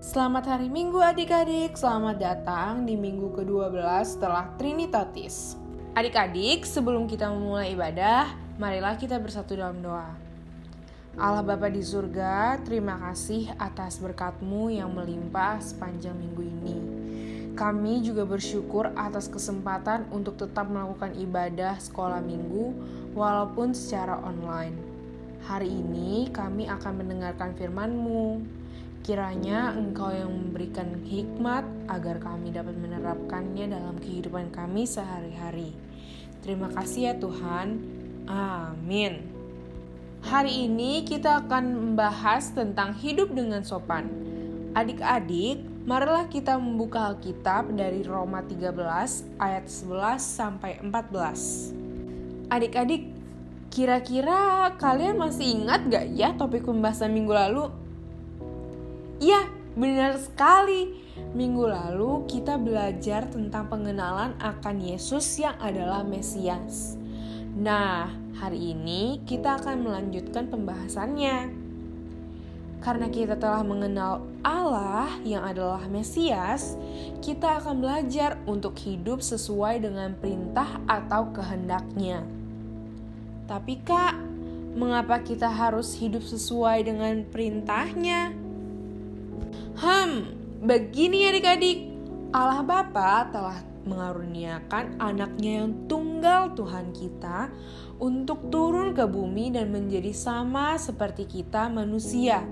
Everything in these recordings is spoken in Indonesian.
Selamat hari Minggu adik-adik, selamat datang di minggu ke-12 setelah Trinitatis. Adik-adik, sebelum kita memulai ibadah, marilah kita bersatu dalam doa. Allah Bapa di surga, terima kasih atas berkat-Mu yang melimpah sepanjang minggu ini. Kami juga bersyukur atas kesempatan untuk tetap melakukan ibadah sekolah minggu walaupun secara online. Hari ini kami akan mendengarkan firman-Mu. Kiranya Engkau yang memberikan hikmat agar kami dapat menerapkannya dalam kehidupan kami sehari-hari. Terima kasih ya Tuhan. Amin. Hari ini kita akan membahas tentang hidup dengan sopan. Adik-adik, marilah kita membuka Alkitab dari Roma 13 ayat 11 sampai 14. Adik-adik, kira-kira kalian masih ingat gak ya topik pembahasan minggu lalu? Ya, benar sekali. Minggu lalu kita belajar tentang pengenalan akan Yesus yang adalah Mesias. Nah, hari ini kita akan melanjutkan pembahasannya. Karena kita telah mengenal Allah yang adalah Mesias, kita akan belajar untuk hidup sesuai dengan perintah atau kehendak-Nya. Tapi Kak, mengapa kita harus hidup sesuai dengan perintah-Nya? Begini adik-adik, Allah Bapa telah mengaruniakan anaknya yang tunggal Tuhan kita untuk turun ke bumi dan menjadi sama seperti kita manusia.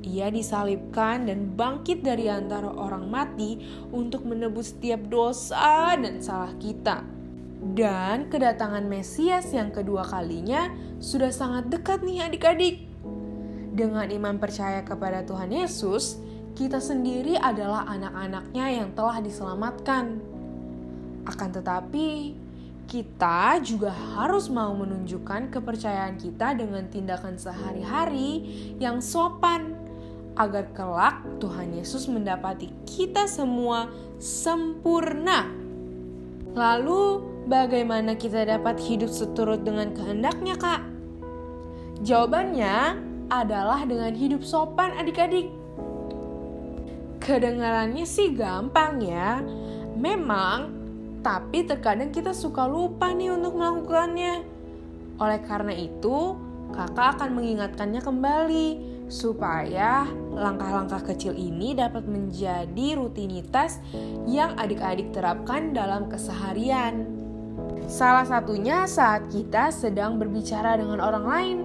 Ia disalibkan dan bangkit dari antara orang mati untuk menebus setiap dosa dan salah kita. Dan kedatangan Mesias yang kedua kalinya sudah sangat dekat nih adik-adik. Dengan iman percaya kepada Tuhan Yesus, kita sendiri adalah anak-anaknya yang telah diselamatkan. Akan tetapi, kita juga harus mau menunjukkan kepercayaan kita dengan tindakan sehari-hari yang sopan, agar kelak Tuhan Yesus mendapati kita semua sempurna. Lalu, bagaimana kita dapat hidup seturut dengan kehendak-Nya, Kak? Jawabannya adalah dengan hidup sopan adik-adik. Kedengarannya sih gampang ya, memang, tapi terkadang kita suka lupa nih untuk melakukannya. Oleh karena itu, kakak akan mengingatkannya kembali, supaya langkah-langkah kecil ini dapat menjadi rutinitas yang adik-adik terapkan dalam keseharian. Salah satunya saat kita sedang berbicara dengan orang lain.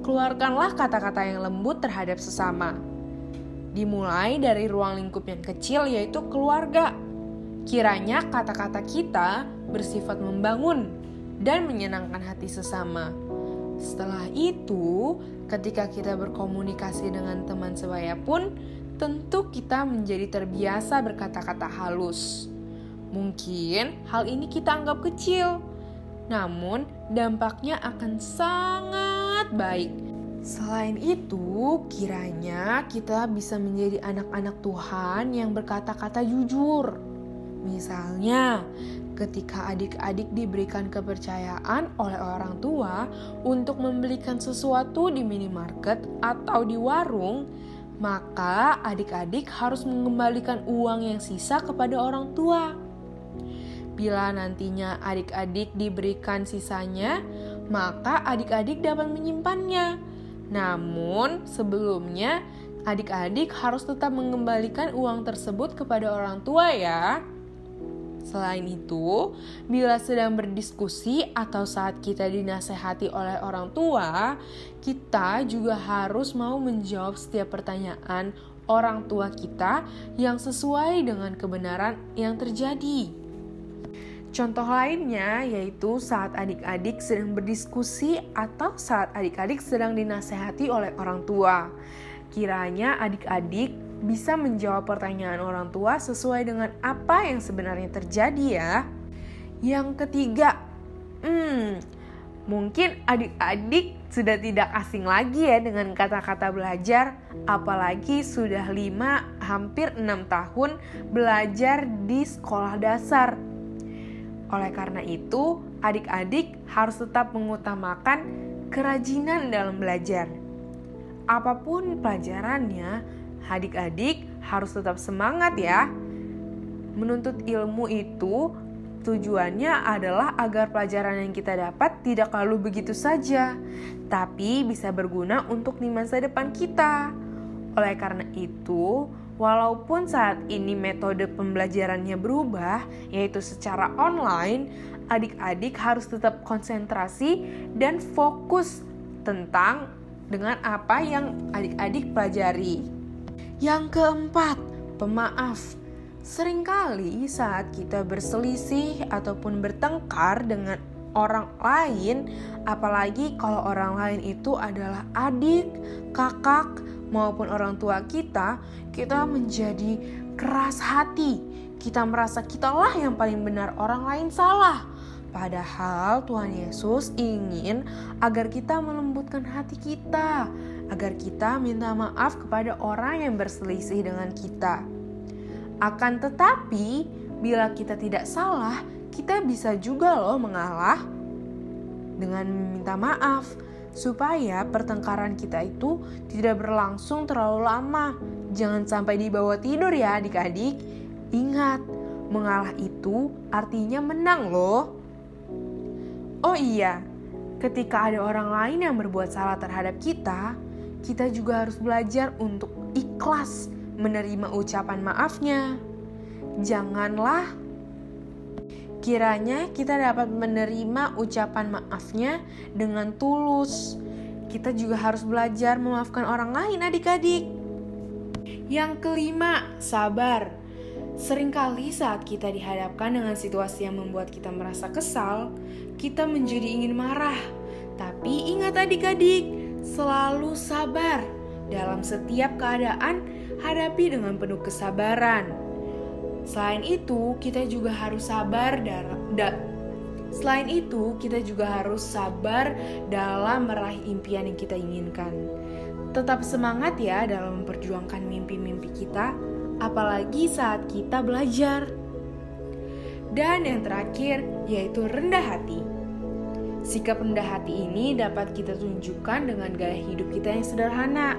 Keluarkanlah kata-kata yang lembut terhadap sesama. Dimulai dari ruang lingkup yang kecil yaitu keluarga. Kiranya kata-kata kita bersifat membangun dan menyenangkan hati sesama. Setelah itu, ketika kita berkomunikasi dengan teman sebaya pun, tentu kita menjadi terbiasa berkata-kata halus. Mungkin hal ini kita anggap kecil, namun dampaknya akan sangat baik. Selain itu, kiranya kita bisa menjadi anak-anak Tuhan yang berkata-kata jujur. Misalnya, ketika adik-adik diberikan kepercayaan oleh orang tua untuk membelikan sesuatu di minimarket atau di warung, maka adik-adik harus mengembalikan uang yang sisa kepada orang tua. Bila nantinya adik-adik diberikan sisanya, maka adik-adik dapat menyimpannya. Namun, sebelumnya adik-adik harus tetap mengembalikan uang tersebut kepada orang tua ya. Selain itu, bila sedang berdiskusi atau saat kita dinasehati oleh orang tua, kita juga harus mau menjawab setiap pertanyaan orang tua kita yang sesuai dengan kebenaran yang terjadi. Contoh lainnya yaitu saat adik-adik sedang berdiskusi atau saat adik-adik sedang dinasehati oleh orang tua. Kiranya adik-adik bisa menjawab pertanyaan orang tua sesuai dengan apa yang sebenarnya terjadi ya. Yang ketiga, mungkin adik-adik sudah tidak asing lagi ya dengan kata-kata belajar, apalagi sudah 5 hampir 6 tahun belajar di sekolah dasar. Oleh karena itu, adik-adik harus tetap mengutamakan kerajinan dalam belajar. Apapun pelajarannya, Adik-adik harus tetap semangat ya. Menuntut ilmu itu tujuannya adalah agar pelajaran yang kita dapat tidak lalu begitu saja, tapi bisa berguna untuk di masa depan kita. Oleh karena itu, walaupun saat ini metode pembelajarannya berubah, yaitu secara online, adik-adik harus tetap konsentrasi dan fokus dengan apa yang adik-adik pelajari. Yang keempat, pemaaf. Seringkali saat kita berselisih ataupun bertengkar dengan orang lain, apalagi kalau orang lain itu adalah adik, kakak, maupun orang tua kita menjadi keras hati. Kita merasa kitalah yang paling benar, orang lain salah. Padahal Tuhan Yesus ingin agar kita melembutkan hati kita, agar kita minta maaf kepada orang yang berselisih dengan kita. Akan tetapi, bila kita tidak salah, kita bisa juga mengalah dengan meminta maaf, supaya pertengkaran kita itu tidak berlangsung terlalu lama. Jangan sampai dibawa tidur ya adik-adik. Ingat, mengalah itu artinya menang loh. Oh iya, ketika ada orang lain yang berbuat salah terhadap kita juga harus belajar untuk ikhlas menerima ucapan maafnya. Janganlah kiranya kita dapat menerima ucapan maafnya dengan tulus. Kita juga harus belajar memaafkan orang lain adik-adik. Yang kelima, sabar. Seringkali saat kita dihadapkan dengan situasi yang membuat kita merasa kesal, kita menjadi ingin marah. Tapi ingat adik-adik, selalu sabar. Dalam setiap keadaan, hadapi dengan penuh kesabaran. Selain itu, kita juga harus sabar dalam meraih impian yang kita inginkan. Tetap semangat ya dalam memperjuangkan mimpi-mimpi kita, apalagi saat kita belajar. Dan yang terakhir, yaitu rendah hati. Sikap rendah hati ini dapat kita tunjukkan dengan gaya hidup kita yang sederhana.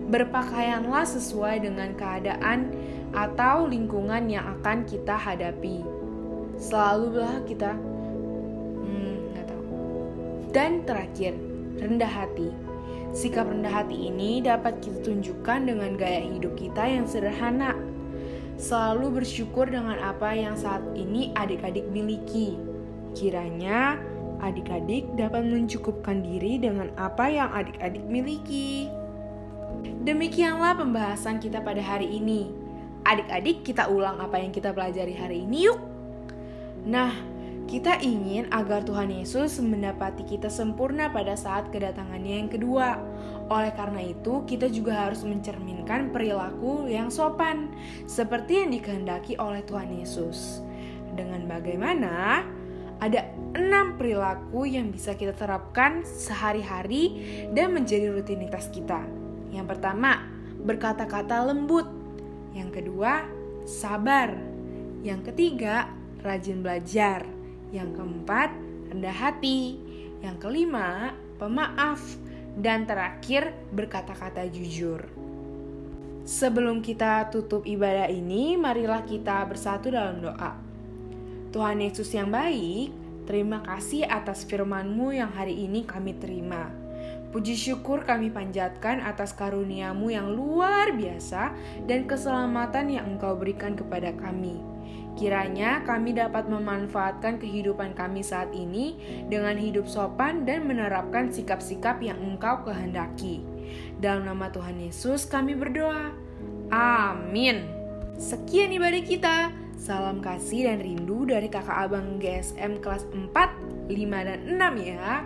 Berpakaianlah sesuai dengan keadaan atau lingkungan yang akan kita hadapi. Selalulah kita Dan terakhir, rendah hati. Sikap rendah hati ini dapat kita tunjukkan dengan gaya hidup kita yang sederhana. Selalu bersyukur dengan apa yang saat ini adik-adik miliki. Kiranya adik-adik dapat mencukupkan diri dengan apa yang adik-adik miliki. Demikianlah pembahasan kita pada hari ini. Adik-adik, kita ulang apa yang kita pelajari hari ini yuk. Nah, kita ingin agar Tuhan Yesus mendapati kita sempurna pada saat kedatangannya yang kedua. Oleh karena itu, kita juga harus mencerminkan perilaku yang sopan, seperti yang dikehendaki oleh Tuhan Yesus. Dengan bagaimana? Ada 6 perilaku yang bisa kita terapkan sehari-hari dan menjadi rutinitas kita. Yang pertama, berkata-kata lembut. Yang kedua, sabar. Yang ketiga, rajin belajar. Yang keempat, rendah hati. Yang kelima, pemaaf. Dan terakhir, berkata-kata jujur. Sebelum kita tutup ibadah ini, marilah kita bersatu dalam doa. Tuhan Yesus yang baik, terima kasih atas firman-Mu yang hari ini kami terima. Puji syukur kami panjatkan atas karunia-Mu yang luar biasa dan keselamatan yang Engkau berikan kepada kami. Kiranya kami dapat memanfaatkan kehidupan kami saat ini dengan hidup sopan dan menerapkan sikap-sikap yang Engkau kehendaki. Dalam nama Tuhan Yesus kami berdoa. Amin. Sekian ibadah kita. Salam kasih dan rindu dari kakak abang GSM kelas 4, 5, dan 6 ya.